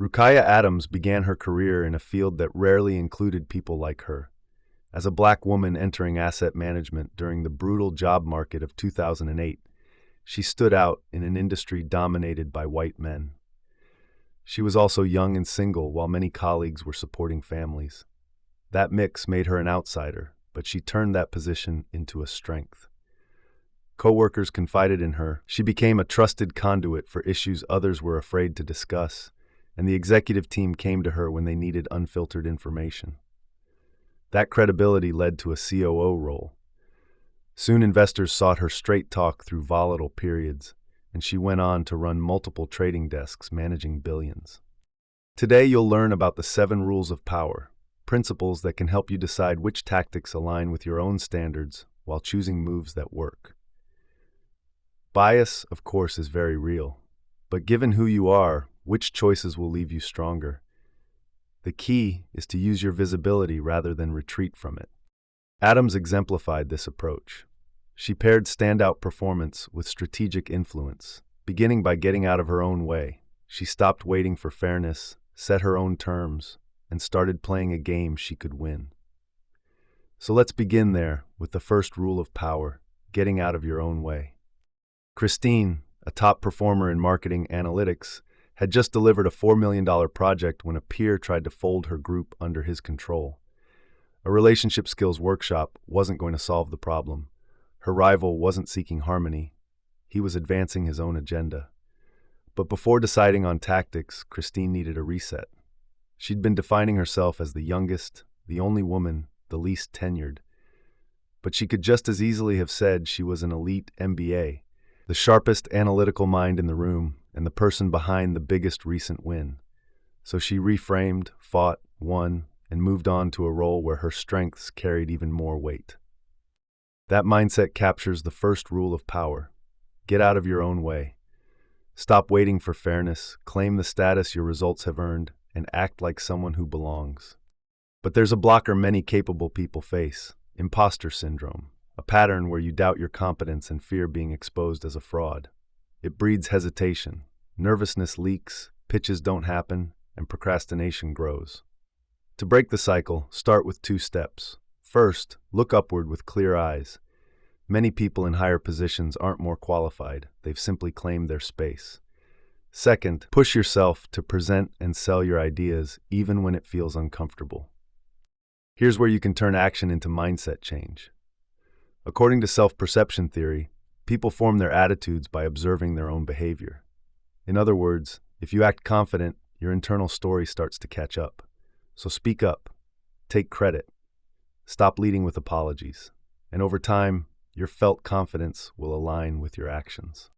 Rukiah Adams began her career in a field that rarely included people like her. As a black woman entering asset management during the brutal job market of 2008, she stood out in an industry dominated by white men. She was also young and single while many colleagues were supporting families. That mix made her an outsider, but she turned that position into a strength. Coworkers confided in her. She became a trusted conduit for issues others were afraid to discuss, and the executive team came to her when they needed unfiltered information. That credibility led to a COO role. Soon investors sought her straight talk through volatile periods, and she went on to run multiple trading desks managing billions. Today you'll learn about the 7 rules of power, principles that can help you decide which tactics align with your own standards while choosing moves that work. Bias, of course, is very real, but given who you are, which choices will leave you stronger? The key is to use your visibility rather than retreat from it. Adams exemplified this approach. She paired standout performance with strategic influence, beginning by getting out of her own way. She stopped waiting for fairness, set her own terms, and started playing a game she could win. So let's begin there with the first rule of power, getting out of your own way. Christine, a top performer in marketing analytics, had just delivered a $4 million project when a peer tried to fold her group under his control. A relationship skills workshop wasn't going to solve the problem. Her rival wasn't seeking harmony. He was advancing his own agenda. But before deciding on tactics, Christine needed a reset. She'd been defining herself as the youngest, the only woman, the least tenured. But she could just as easily have said she was an elite MBA, the sharpest analytical mind in the room, and the person behind the biggest recent win. So she reframed, fought, won, and moved on to a role where her strengths carried even more weight. That mindset captures the first rule of power. Get out of your own way. Stop waiting for fairness, claim the status your results have earned, and act like someone who belongs. But there's a blocker many capable people face: imposter syndrome, a pattern where you doubt your competence and fear being exposed as a fraud. It breeds hesitation, nervousness leaks, pitches don't happen, and procrastination grows. To break the cycle, start with 2 steps. First, look upward with clear eyes. Many people in higher positions aren't more qualified, they've simply claimed their space. Second, push yourself to present and sell your ideas even when it feels uncomfortable. Here's where you can turn action into mindset change. According to self-perception theory, people form their attitudes by observing their own behavior. In other words, if you act confident, your internal story starts to catch up. So speak up, take credit, stop leading with apologies, and over time, your felt confidence will align with your actions.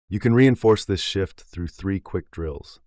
You can reinforce this shift through 3 quick drills.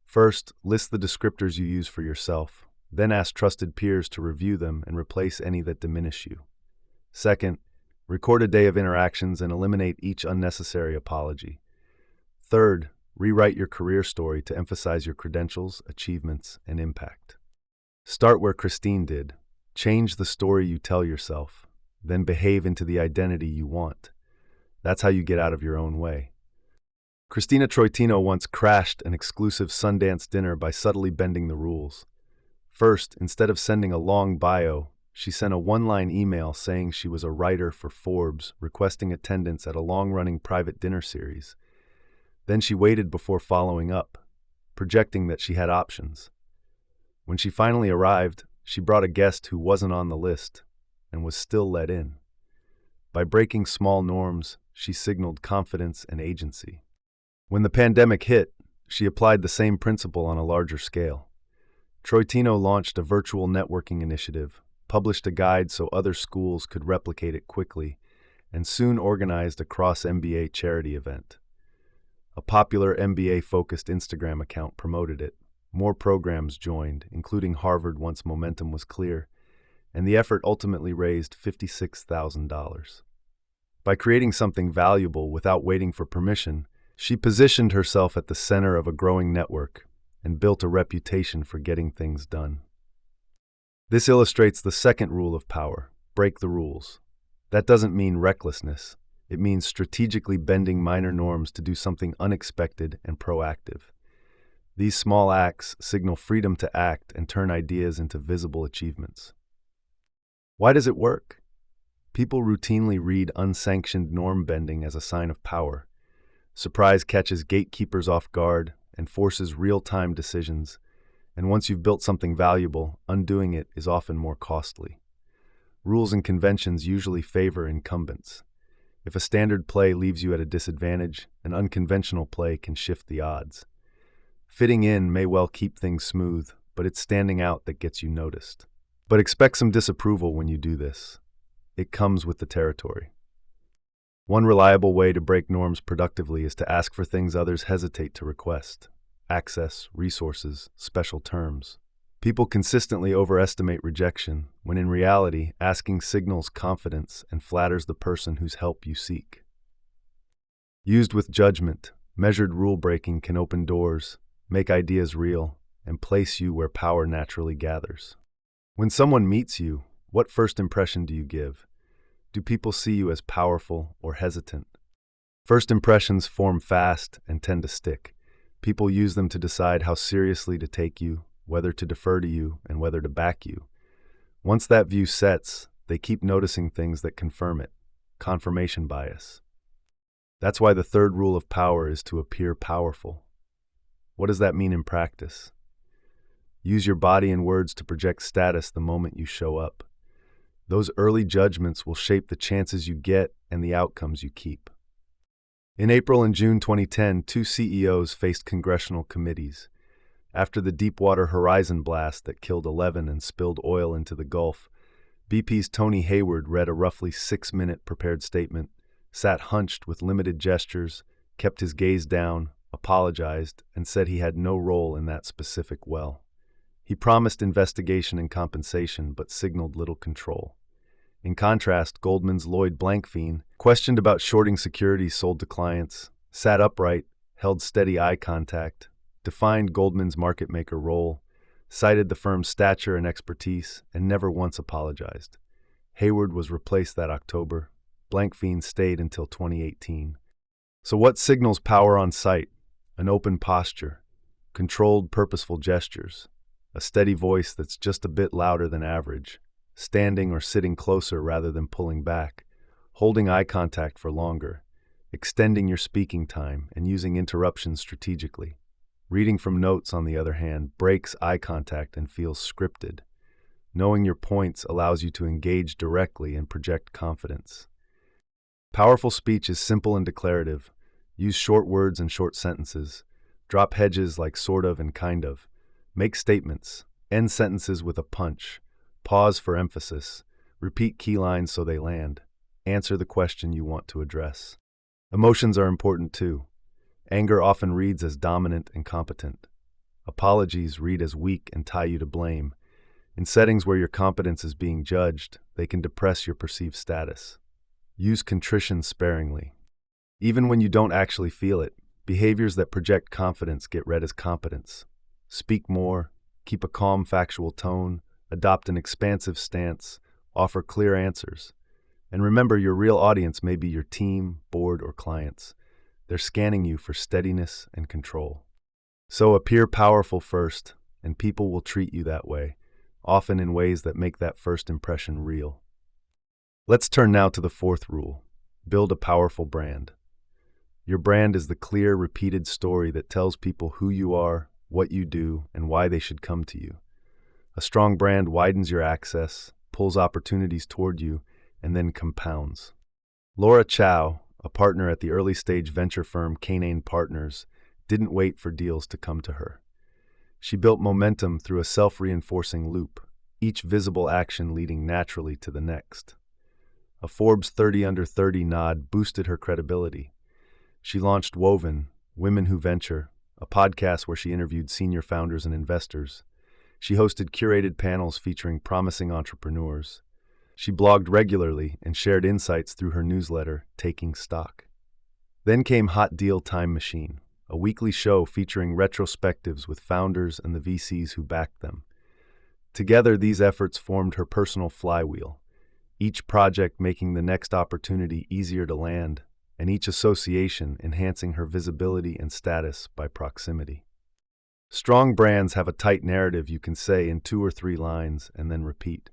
First, list the descriptors you use for yourself, then ask trusted peers to review them and replace any that diminish you. Second, record a day of interactions and eliminate each unnecessary apology. Third, rewrite your career story to emphasize your credentials, achievements, and impact. Start where Christine did. Change the story you tell yourself, then behave into the identity you want. That's how you get out of your own way. Christina Troitino once crashed an exclusive Sundance dinner by subtly bending the rules. First, instead of sending a long bio, she sent a 1-line email saying she was a writer for Forbes, requesting attendance at a long-running private dinner series. Then she waited before following up, projecting that she had options. When she finally arrived, she brought a guest who wasn't on the list and was still let in. By breaking small norms, she signaled confidence and agency. When the pandemic hit, she applied the same principle on a larger scale. Troitino launched a virtual networking initiative, published a guide so other schools could replicate it quickly, and soon organized a cross-MBA charity event. A popular MBA-focused Instagram account promoted it. More programs joined, including Harvard once momentum was clear, and the effort ultimately raised $56,000. By creating something valuable without waiting for permission, she positioned herself at the center of a growing network and built a reputation for getting things done. This illustrates the second rule of power: break the rules. That doesn't mean recklessness. It means strategically bending minor norms to do something unexpected and proactive. These small acts signal freedom to act and turn ideas into visible achievements. Why does it work? People routinely read unsanctioned norm bending as a sign of power. Surprise catches gatekeepers off guard and forces real-time decisions, and once you've built something valuable, undoing it is often more costly. Rules and conventions usually favor incumbents. If a standard play leaves you at a disadvantage, an unconventional play can shift the odds. Fitting in may well keep things smooth, but it's standing out that gets you noticed. But expect some disapproval when you do this. It comes with the territory. One reliable way to break norms productively is to ask for things others hesitate to request: access, resources, special terms. People consistently overestimate rejection, when in reality, asking signals confidence and flatters the person whose help you seek. Used with judgment, measured rule-breaking can open doors, make ideas real, and place you where power naturally gathers. When someone meets you, what first impression do you give? Do people see you as powerful or hesitant? First impressions form fast and tend to stick. People use them to decide how seriously to take you, whether to defer to you, and whether to back you. Once that view sets, they keep noticing things that confirm it. Confirmation bias. That's why the third rule of power is to appear powerful. What does that mean in practice? Use your body and words to project status the moment you show up. Those early judgments will shape the chances you get and the outcomes you keep. In April and June 2010, two CEOs faced congressional committees. After the Deepwater Horizon blast that killed 11 and spilled oil into the Gulf, BP's Tony Hayward read a roughly 6-minute prepared statement, sat hunched with limited gestures, kept his gaze down, apologized, and said he had no role in that specific well. He promised investigation and compensation, but signaled little control. In contrast, Goldman's Lloyd Blankfein, questioned about shorting securities sold to clients, sat upright, held steady eye contact, defined Goldman's market maker role, cited the firm's stature and expertise, and never once apologized. Hayward was replaced that October. Blankfein stayed until 2018. So what signals power on site? An open posture, controlled, purposeful gestures, a steady voice that's just a bit louder than average, standing or sitting closer rather than pulling back, holding eye contact for longer, extending your speaking time and using interruptions strategically. Reading from notes, on the other hand, breaks eye contact and feels scripted. Knowing your points allows you to engage directly and project confidence. Powerful speech is simple and declarative. Use short words and short sentences. Drop hedges like sort of and kind of. Make statements. End sentences with a punch. Pause for emphasis. Repeat key lines so they land. Answer the question you want to address. Emotions are important too. Anger often reads as dominant and competent. Apologies read as weak and tie you to blame. In settings where your competence is being judged, they can depress your perceived status. Use contrition sparingly. Even when you don't actually feel it, behaviors that project confidence get read as competence. Speak more, keep a calm, factual tone, adopt an expansive stance, offer clear answers. And remember, your real audience may be your team, board, or clients. They're scanning you for steadiness and control. So appear powerful first, and people will treat you that way, often in ways that make that first impression real. Let's turn now to the fourth rule: build a powerful brand. Your brand is the clear, repeated story that tells people who you are, what you do, and why they should come to you. A strong brand widens your access, pulls opportunities toward you, and then compounds. Laura Chow, a partner at the early-stage venture firm Canaan Partners, didn't wait for deals to come to her. She built momentum through a self-reinforcing loop, each visible action leading naturally to the next. A Forbes 30 Under 30 nod boosted her credibility. She launched Woven, Women Who Venture, a podcast where she interviewed senior founders and investors. She hosted curated panels featuring promising entrepreneurs. She blogged regularly and shared insights through her newsletter, Taking Stock. Then came Hot Deal Time Machine, a weekly show featuring retrospectives with founders and the VCs who backed them. Together, these efforts formed her personal flywheel, each project making the next opportunity easier to land, and each association enhancing her visibility and status by proximity. Strong brands have a tight narrative you can say in 2 or 3 lines and then repeat.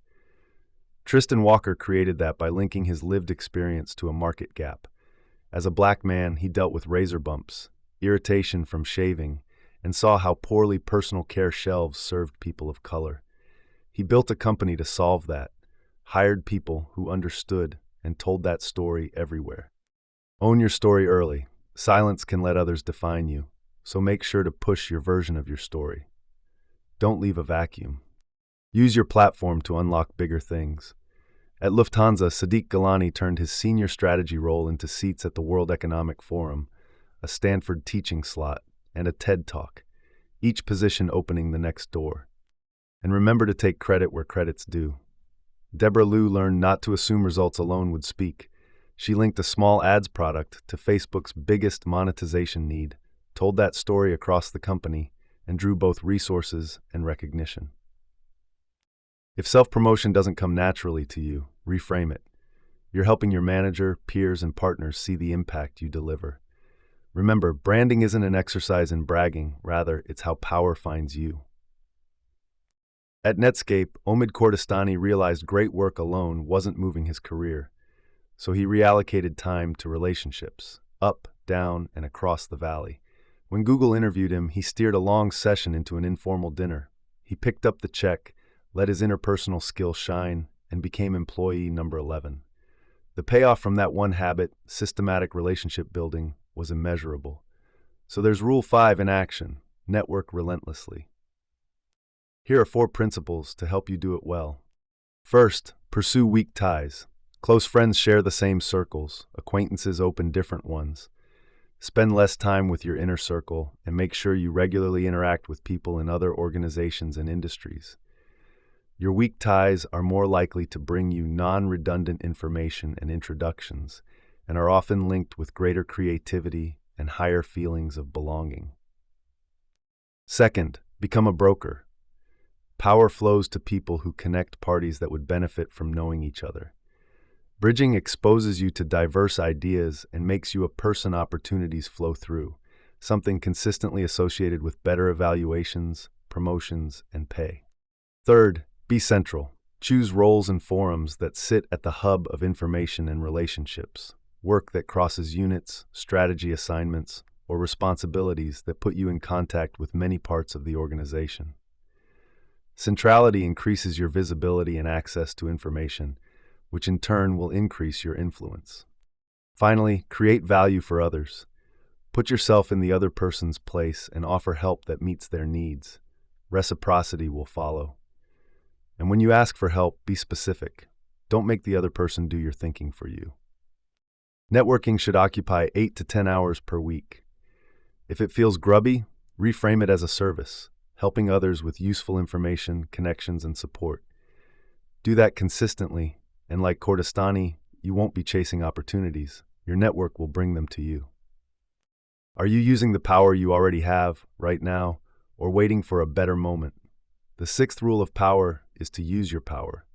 Tristan Walker created that by linking his lived experience to a market gap. As a black man, he dealt with razor bumps, irritation from shaving, and saw how poorly personal care shelves served people of color. He built a company to solve that, hired people who understood, and told that story everywhere. Own your story early. Silence can let others define you, so make sure to push your version of your story. Don't leave a vacuum. Use your platform to unlock bigger things. At Lufthansa, Sadiq Galani turned his senior strategy role into seats at the World Economic Forum, a Stanford teaching slot, and a TED Talk, each position opening the next door. And remember to take credit where credit's due. Deborah Liu learned not to assume results alone would speak. She linked a small ads product to Facebook's biggest monetization need, told that story across the company, and drew both resources and recognition. If self-promotion doesn't come naturally to you, reframe it. You're helping your manager, peers, and partners see the impact you deliver. Remember, branding isn't an exercise in bragging, rather, it's how power finds you. At Netscape, Omid Kordestani realized great work alone wasn't moving his career, so he reallocated time to relationships, up, down, and across the valley. When Google interviewed him, he steered a long session into an informal dinner. He picked up the check, let his interpersonal skills shine, and became employee number 11. The payoff from that one habit, systematic relationship building, was immeasurable. So there's Rule 5 in action: network relentlessly. Here are 4 principles to help you do it well. First, pursue weak ties. Close friends share the same circles, acquaintances open different ones. Spend less time with your inner circle and make sure you regularly interact with people in other organizations and industries. Your weak ties are more likely to bring you non-redundant information and introductions, and are often linked with greater creativity and higher feelings of belonging. Second, become a broker. Power flows to people who connect parties that would benefit from knowing each other. Bridging exposes you to diverse ideas and makes you a person opportunities flow through, something consistently associated with better evaluations, promotions, and pay. Third, be central. Choose roles and forums that sit at the hub of information and relationships. Work that crosses units, strategy assignments, or responsibilities that put you in contact with many parts of the organization. Centrality increases your visibility and access to information, which in turn will increase your influence. Finally, create value for others. Put yourself in the other person's place and offer help that meets their needs. Reciprocity will follow. And when you ask for help, be specific. Don't make the other person do your thinking for you. Networking should occupy 8 to 10 hours per week. If it feels grubby, reframe it as a service, helping others with useful information, connections, and support. Do that consistently, and like Kordestani, you won't be chasing opportunities. Your network will bring them to you. Are you using the power you already have right now, or waiting for a better moment? The 6th rule of power is to use your power.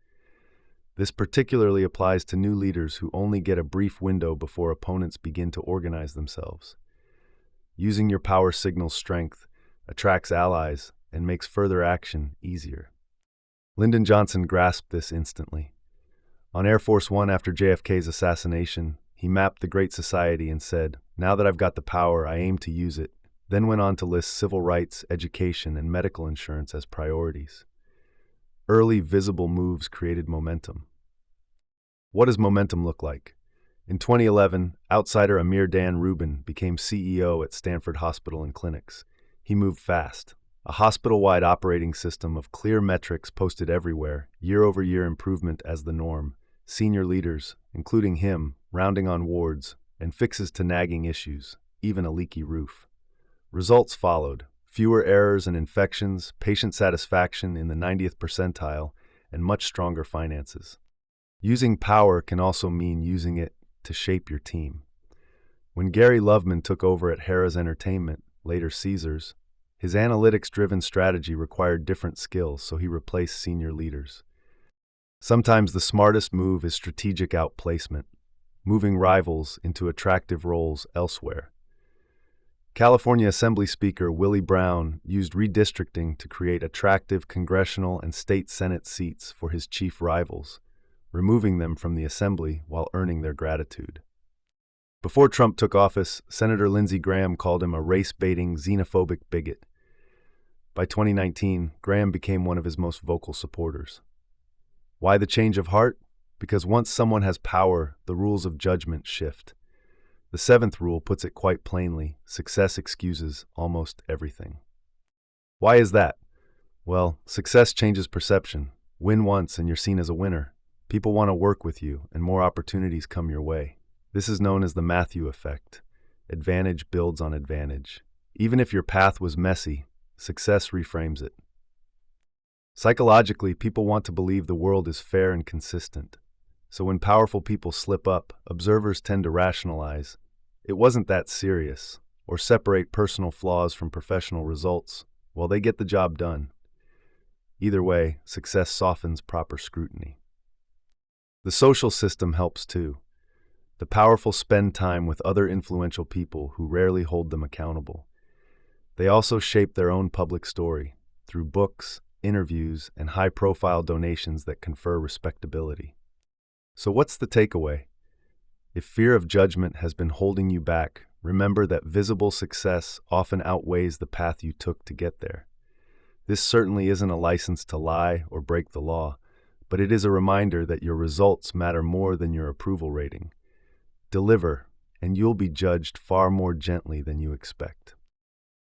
This particularly applies to new leaders who only get a brief window before opponents begin to organize themselves. Using your power signals strength, attracts allies, and makes further action easier. Lyndon Johnson grasped this instantly. On Air Force One after JFK's assassination, he mapped the Great Society and said, "Now that I've got the power, I aim to use it," then went on to list civil rights, education, and medical insurance as priorities. Early, visible moves created momentum. What does momentum look like? In 2011, outsider Amir Dan Rubin became CEO at Stanford Hospital and Clinics. He moved fast. A hospital-wide operating system of clear metrics posted everywhere, year-over-year improvement as the norm, senior leaders, including him, rounding on wards, and fixes to nagging issues, even a leaky roof. Results followed: fewer errors and infections, patient satisfaction in the 90th percentile, and much stronger finances. Using power can also mean using it to shape your team. When Gary Loveman took over at Harrah's Entertainment, later Caesars, his analytics-driven strategy required different skills, so he replaced senior leaders. Sometimes the smartest move is strategic outplacement, moving rivals into attractive roles elsewhere. California Assembly Speaker Willie Brown used redistricting to create attractive congressional and state Senate seats for his chief rivals, removing them from the Assembly while earning their gratitude. Before Trump took office, Senator Lindsey Graham called him a race-baiting, xenophobic bigot. By 2019, Graham became one of his most vocal supporters. Why the change of heart? Because once someone has power, the rules of judgment shift. The seventh rule puts it quite plainly: success excuses almost everything. Why is that? Well, success changes perception. Win once and you're seen as a winner. People want to work with you and more opportunities come your way. This is known as the Matthew effect. Advantage builds on advantage. Even if your path was messy, success reframes it. Psychologically, people want to believe the world is fair and consistent. So when powerful people slip up, observers tend to rationalize, "It wasn't that serious," or separate personal flaws from professional results. Well, they get the job done. Either way, success softens proper scrutiny. The social system helps too. The powerful spend time with other influential people who rarely hold them accountable. They also shape their own public story through books, interviews, and high-profile donations that confer respectability. So what's the takeaway? If fear of judgment has been holding you back, remember that visible success often outweighs the path you took to get there. This certainly isn't a license to lie or break the law, but it is a reminder that your results matter more than your approval rating. Deliver, and you'll be judged far more gently than you expect.